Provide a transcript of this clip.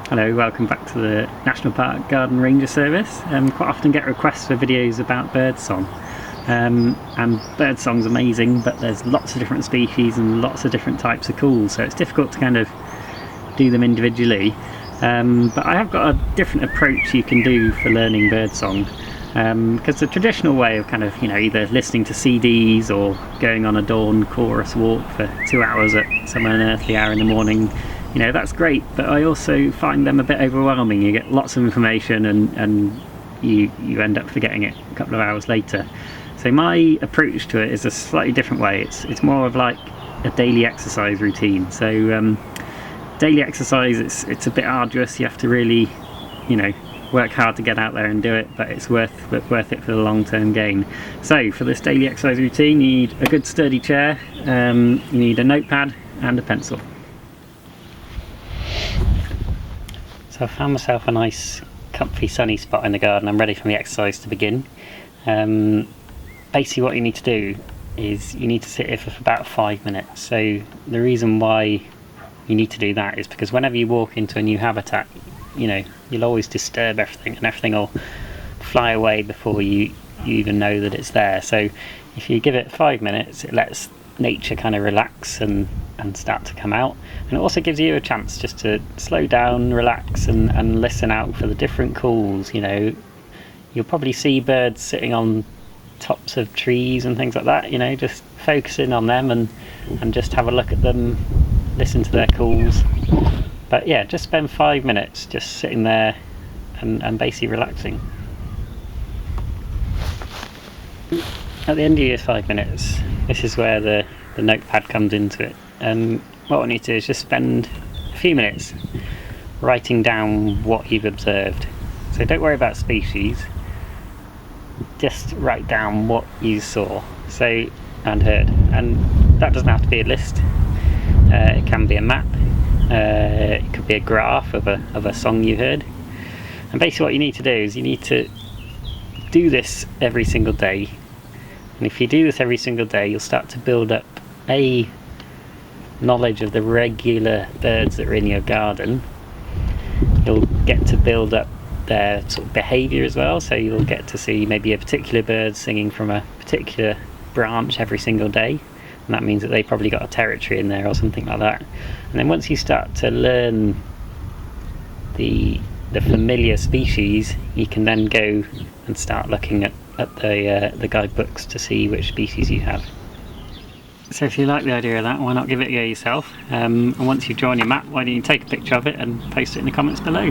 Hello, welcome back to the National Park Garden Ranger Service. Quite often get requests for videos about birdsong. And birdsong's amazing, but there's lots of different species and lots of different types of calls, so it's difficult to kind of do them individually. But I have got a different approach you can do for learning birdsong. Because the traditional way of kind of, either listening to CDs or going on a dawn chorus walk for 2 hours at some unearthly hour in the morning, that's great, but I also find them a bit overwhelming. You get lots of information and you end up forgetting it a couple of hours later. So my approach to it is a slightly different way. It's more of like a daily exercise routine. So daily exercise, it's a bit arduous. You have to really, work hard to get out there and do it, but it's worth it for the long-term gain. So for this daily exercise routine, you need a good sturdy chair, you need a notepad and a pencil. So I found myself a nice comfy sunny spot in the garden. I'm ready for the exercise to begin. Basically what you need to do is you need to sit here for about 5 minutes. So the reason why you need to do that is because whenever you walk into a new habitat, you'll always disturb everything and everything will fly away before you even know that it's there. So if you give it 5 minutes, it lets nature kind of relax and start to come out, and it also gives you a chance just to slow down, relax and listen out for the different calls. You'll probably see birds sitting on tops of trees and things like that, just focusing on them and just have a look at them, listen to their calls. But yeah, just spend 5 minutes just sitting there and basically relaxing. At the end of your 5 minutes, this is where the notepad comes into it. And what I need to do is just spend a few minutes writing down what you've observed. So don't worry about species, just write down what you saw and heard. And that doesn't have to be a list, it can be a map, it could be a graph of a song you heard. And basically what you need to do is you need to do this every single day. And if you do this every single day, you'll start to build up a knowledge of the regular birds that are in your garden. You'll get to build up their sort of behaviour as well, so you'll get to see maybe a particular bird singing from a particular branch every single day, and that means that they probably got a territory in there or something like that. And then once you start to learn the familiar species, you can then go and start looking at the guidebooks to see which species you have. So if you like the idea of that, why not give it a go yourself? And once you've drawn your map, why don't you take a picture of it and post it in the comments below.